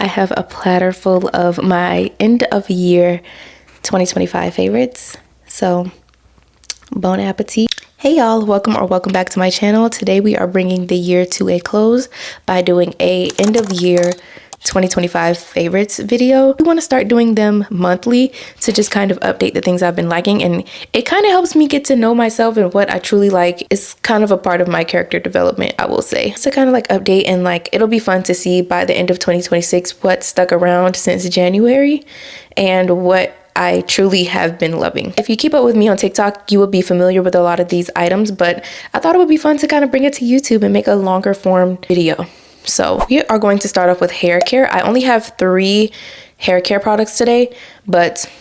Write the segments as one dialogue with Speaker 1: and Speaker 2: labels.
Speaker 1: I have a platter full of my end of year 2025 favorites. So, bon appetit. Hey y'all, welcome back to my channel. Today we are bringing the year to a close by doing a end of year 2025 favorites video. We want to start doing them monthly to just kind of update the things I've been liking, and it kind of helps me get to know myself and what I truly like. It's kind of a part of my character development, I will say. So kind of like update, and like it'll be fun to see by the end of 2026 what stuck around since January and what I truly have been loving. If you keep up with me on TikTok, you will be familiar with a lot of these items, but I thought it would be fun to kind of bring it to YouTube and make a longer form video. So we are going to start off with hair care. I only have 3 hair care products today, but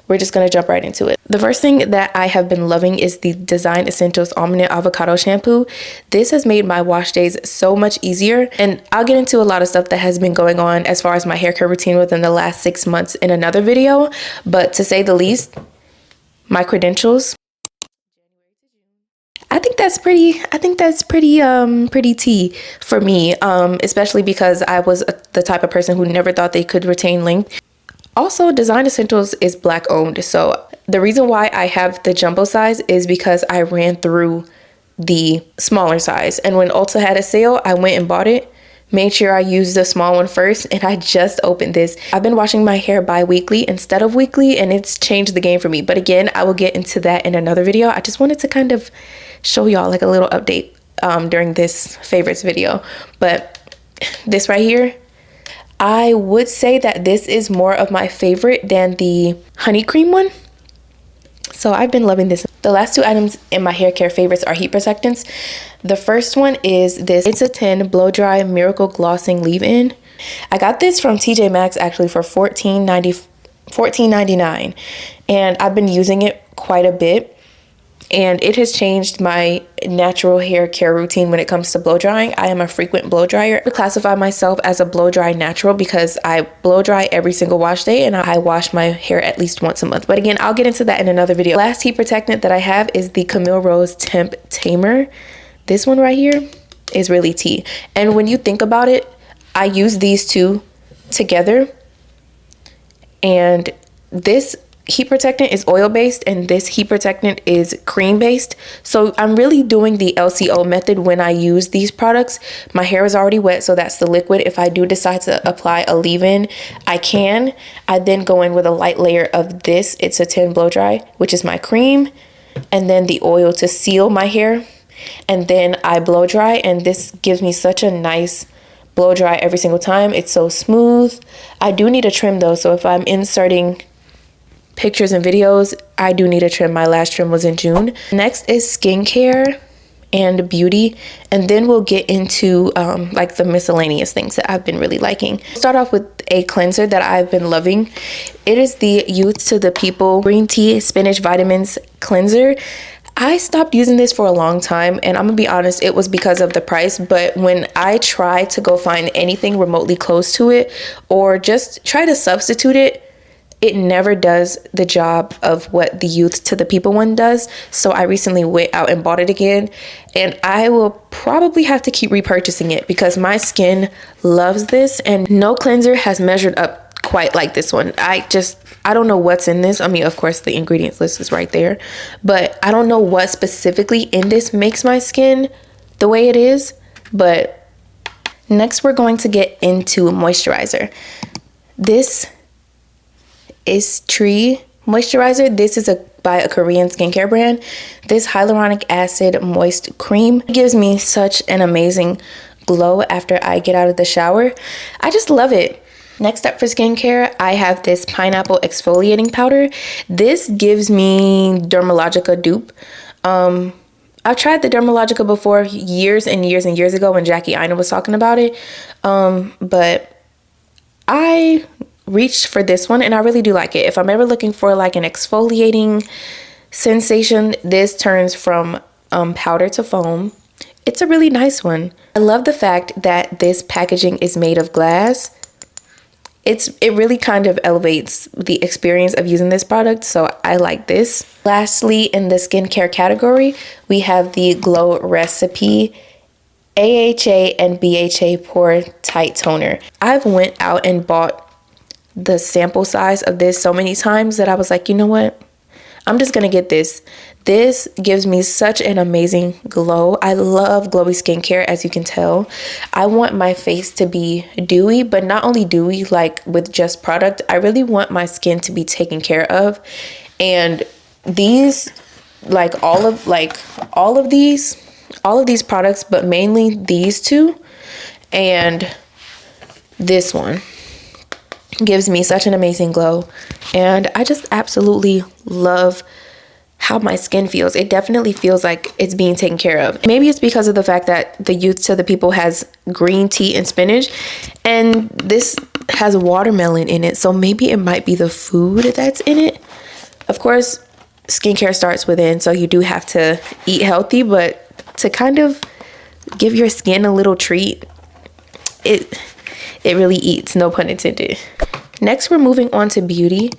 Speaker 1: we're just going to jump right into it. The first thing that I have been loving is the Design Essentials Almond Avocado Shampoo. This has made my wash days so much easier, and I'll get into a lot of stuff that has been going on as far as my hair care routine within the last 6 months in another video, but to say the least, my credentials, I think that's pretty tea for me, especially because I was the type of person who never thought they could retain length. Also, Design Essentials is Black owned, so the reason why I have the jumbo size is because I ran through the smaller size, and when Ulta had a sale, I went and bought it, made sure I used the small one first, and I just opened this. I've been washing my hair bi-weekly instead of weekly, and it's changed the game for me, but again, I will get into that in another video. I just wanted to kind of show y'all like a little update during this favorites video. But this right here, I would say that this is more of my favorite than the honey cream one. So I've been loving this. The last 2 items in my hair care favorites are heat protectants. The first one is this It's a 10 Blow Dry Miracle Glossing Leave-In. I got this from TJ Maxx actually for $14.99, and I've been using it quite a bit. And it has changed my natural hair care routine when it comes to blow drying. I am a frequent blow dryer. I classify myself as a blow dry natural because I blow dry every single wash day, and I wash my hair at least once a month. But again, I'll get into that in another video. Last heat protectant that I have is the Camille Rose Temp Tamer. This one right here is really tea. And when you think about it, I use these 2 together, and this heat protectant is oil based and this heat protectant is cream based. So I'm really doing the LCO method when I use these products. My hair is already wet, so that's the liquid. If I do decide to apply a leave-in, I can. I then go in with a light layer of this It's a 10 blow dry, which is my cream, and then the oil to seal my hair, and then I blow dry, and this gives me such a nice blow dry every single time. It's so smooth. I do need a trim though, so if I'm inserting pictures and videos, I do need a trim. My last trim was in June. Next is skincare and beauty, and then we'll get into like the miscellaneous things that I've been really liking. Start off with a cleanser that I've been loving. It is the Youth to the People Green Tea Spinach Vitamins Cleanser. I stopped using this for a long time, and I'm gonna be honest, it was because of the price. But when I try to go find anything remotely close to it or just try to substitute it, it never does the job of what the Youth to the People one does. So I recently went out and bought it again, and I will probably have to keep repurchasing it because my skin loves this, and no cleanser has measured up quite like this one. I don't know what's in this. I mean, of course the ingredients list is right there, but I don't know what specifically in this makes my skin the way it is. But next we're going to get into moisturizer. This is Tree moisturizer. This is by a Korean skincare brand. This hyaluronic acid moist cream gives me such an amazing glow after I get out of the shower. I just love it. Next up for skincare, I have this pineapple exfoliating powder. This gives me Dermalogica dupe. I've tried the Dermalogica before years and years and years ago when Jackie Aina was talking about it, but I reached for this one and I really do like it. If I'm ever looking for like an exfoliating sensation, this turns from powder to foam. It's a really nice one. I love the fact that this packaging is made of glass. It really kind of elevates the experience of using this product, so I like this. Lastly, in the skincare category, we have the Glow Recipe AHA and BHA Pore Tight Toner. I've went out and bought the sample size of this so many times that I was like, you know what? I'm just gonna get this. This gives me such an amazing glow. I love glowy skincare, as you can tell. I want my face to be dewy, but not only dewy like with just product. I really want my skin to be taken care of. And these, like all of these products, but mainly these two and this one, gives me such an amazing glow. And I just absolutely love how my skin feels. It definitely feels like it's being taken care of. Maybe it's because of the fact that the Youth to the People has green tea and spinach, and this has watermelon in it, so maybe it might be the food that's in it. Of course, skincare starts within, so you do have to eat healthy, but to kind of give your skin a little treat, it really eats, no pun intended. Next, we're moving on to beauty.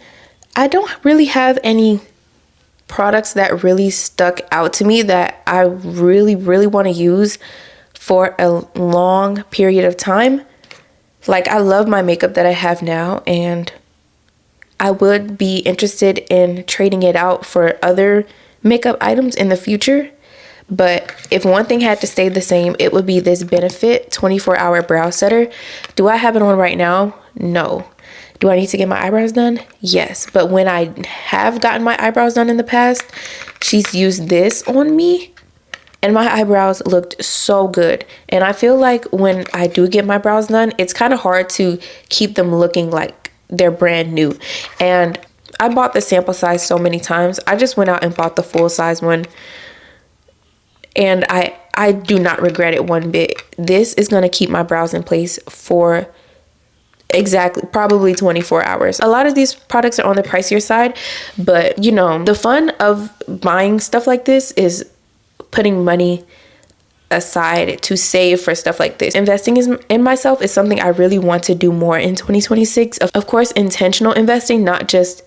Speaker 1: I don't really have any products that really stuck out to me that I really want to use for a long period of time. Like, I love my makeup that I have now, and I would be interested in trading it out for other makeup items in the future. But if one thing had to stay the same, it would be this Benefit 24-hour brow setter. Do I have it on right now? No. Do I need to get my eyebrows done? Yes. But when I have gotten my eyebrows done in the past, she's used this on me, and my eyebrows looked so good. And I feel like when I do get my brows done, it's kind of hard to keep them looking like they're brand new. And I bought the sample size so many times. I just went out and bought the full size one, and I do not regret it one bit. This is going to keep my brows in place for exactly probably 24 hours. A lot of these products are on the pricier side, but you know, the fun of buying stuff like this is putting money aside to save for stuff like this. Investing in myself is something I really want to do more in 2026. Of course, intentional investing, not just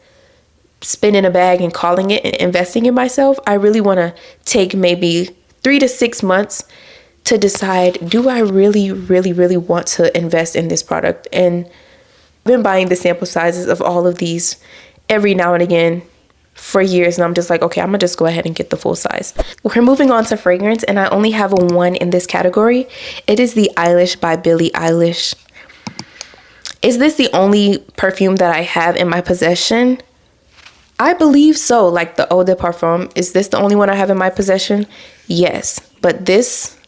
Speaker 1: spending a bag and calling it and investing in myself. I really want to take maybe 3 to 6 months to decide, do I really want to invest in this product? And I've been buying the sample sizes of all of these every now and again for years, and I'm just like, okay, I'm gonna just go ahead and get the full size. We're moving on to fragrance, and I only have one in this category. It is the Eilish by Billie Eilish. Is this the only perfume that I have in my possession? I believe so. Like the Eau de Parfum, is this the only one I have in my possession? Yes. But this,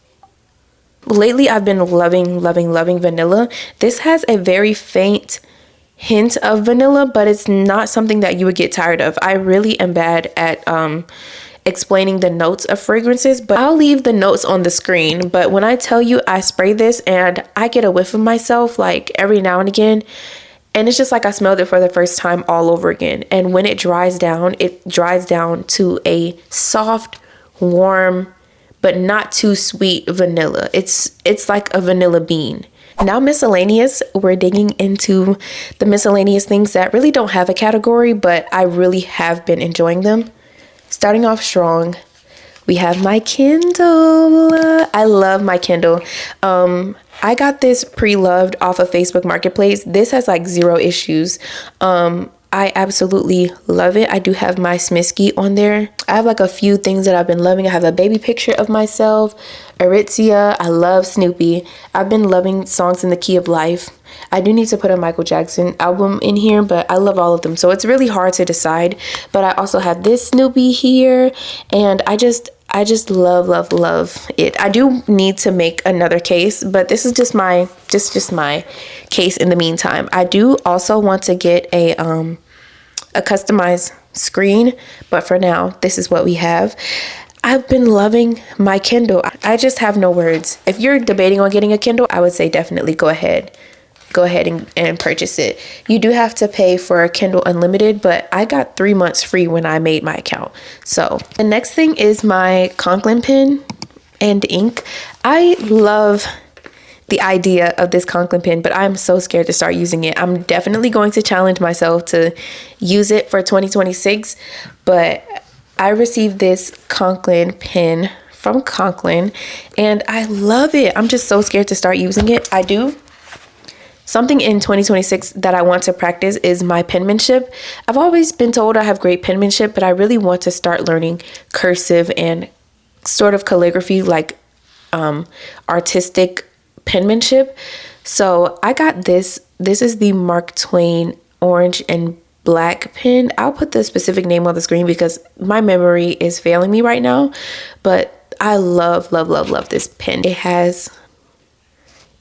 Speaker 1: lately I've been loving vanilla. This has a very faint hint of vanilla, but it's not something that you would get tired of. I really am bad at explaining the notes of fragrances, but I'll leave the notes on the screen. But when I tell you, I spray this and I get a whiff of myself like every now and again, and it's just like I smelled it for the first time all over again. And when it dries down to a soft, warm, but not too sweet vanilla. It's like a vanilla bean. Now miscellaneous, we're digging into the miscellaneous things that really don't have a category, but I really have been enjoying them. Starting off strong, we have my Kindle. I love my Kindle. I got this pre-loved off of Facebook Marketplace. This has like 0 issues. I absolutely love it. I do have my Smisky on there. I have like a few things that I've been loving. I have a baby picture of myself, Aritzia. I love Snoopy. I've been loving Songs in the Key of Life. I do need to put a Michael Jackson album in here, but I love all of them. So it's really hard to decide. But I also have this Snoopy here, and I just love it. I do need to make another case, but this is just my case in the meantime. I do also want to get a customized screen, but for now, this is what we have. I've been loving my Kindle. I just have no words. If you're debating on getting a Kindle, I would say definitely go ahead and purchase it. You do have to pay for Kindle Unlimited, but I got 3 months free when I made my account. So the next thing is my Conklin pen and ink. I love the idea of this Conklin pen, but I'm so scared to start using it. I'm definitely going to challenge myself to use it for 2026, but I received this Conklin pen from Conklin, and I love it. I'm just so scared to start using it. I do. Something in 2026 that I want to practice is my penmanship. I've always been told I have great penmanship, but I really want to start learning cursive and sort of calligraphy, like artistic penmanship. So I got this. This is the Mark Twain orange and black pen. I'll put the specific name on the screen because my memory is failing me right now, but I love this pen. It has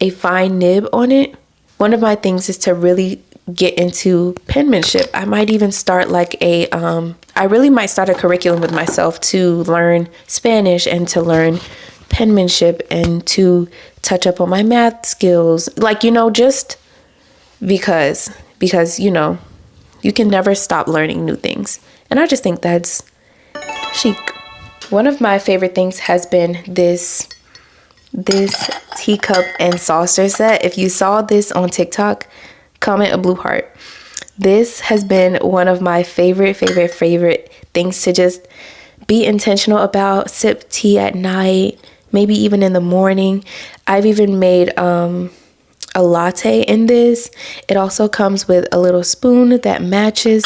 Speaker 1: a fine nib on it. One of my things is to really get into penmanship. I might even start like I really might start a curriculum with myself to learn Spanish and to learn penmanship and to touch up on my math skills. Like, you know, just because, you know, you can never stop learning new things. And I just think that's chic. One of my favorite things has been this teacup and saucer set. If you saw this on TikTok, comment a blue heart. This has been one of my favorite things to just be intentional about. Sip tea at night, maybe even in the morning. I've even made a latte in this. It also comes with a little spoon that matches,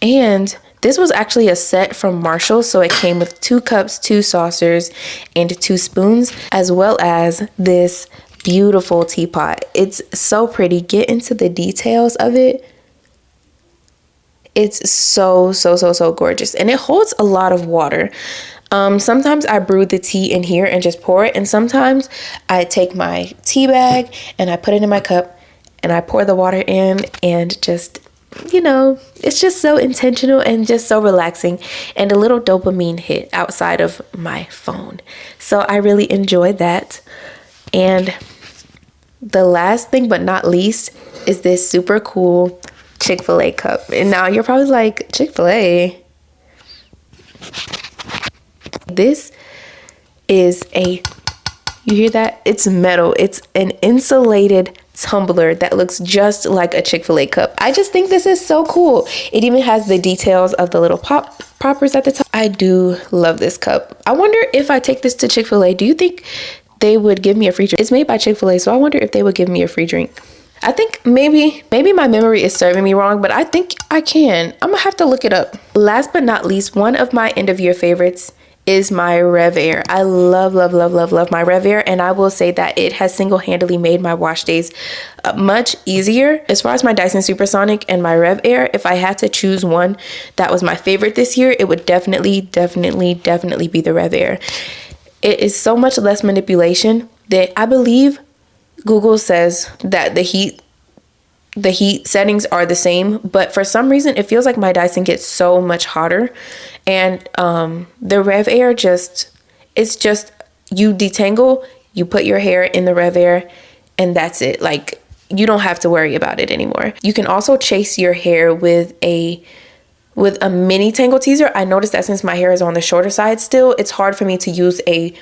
Speaker 1: and this was actually a set from Marshall, so it came with 2 cups, 2 saucers, and 2 spoons, as well as this beautiful teapot. It's so pretty. Get into the details of it. It's so gorgeous, and it holds a lot of water. Sometimes I brew the tea in here and just pour it, and sometimes I take my tea bag and I put it in my cup and I pour the water in, and just, you know, it's just so intentional and just so relaxing, and a little dopamine hit outside of my phone. So I really enjoyed that. And the last thing but not least is this super cool Chick-fil-A cup. And now you're probably like, Chick-fil-A? This is you hear that? It's metal. It's an insulated tumbler that looks just like a Chick-fil-A cup. I just think this is so cool. It even has the details of the little poppers at the top. I do love this cup. I wonder if I take this to Chick-fil-A, do you think they would give me a free drink? It's made by Chick-fil-A, so I wonder if they would give me a free drink. I think maybe my memory is serving me wrong, but I think I can. I'm gonna have to look it up. Last but not least, one of my end of year favorites is my Rev Air. I love my Rev Air, and I will say that it has single-handedly made my wash days much easier. As far as my Dyson Supersonic and my Rev Air, if I had to choose one that was my favorite this year, it would definitely be the Rev Air. It is so much less manipulation that I believe Google says that the heat settings are the same, but for some reason it feels like my Dyson gets so much hotter. And the Rev Air it's just you detangle, you put your hair in the Rev Air, and that's it. Like, you don't have to worry about it anymore. You can also chase your hair with a mini tangle teaser. I noticed that since my hair is on the shorter side still, it's hard for me to use a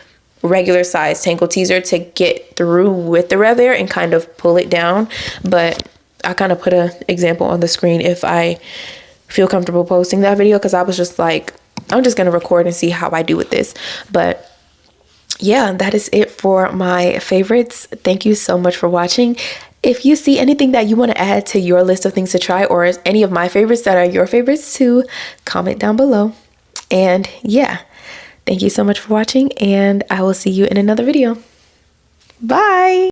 Speaker 1: regular size tangle teaser to get through with the Rev Air and kind of pull it down. But I kind of put an example on the screen if I feel comfortable posting that video, because I was just like, I'm just gonna record and see how I do with this. But yeah, that is it for my favorites. Thank you so much for watching. If you see anything that you want to add to your list of things to try, or any of my favorites that are your favorites too, comment down below. And yeah, thank you so much for watching, and I will see you in another video. Bye.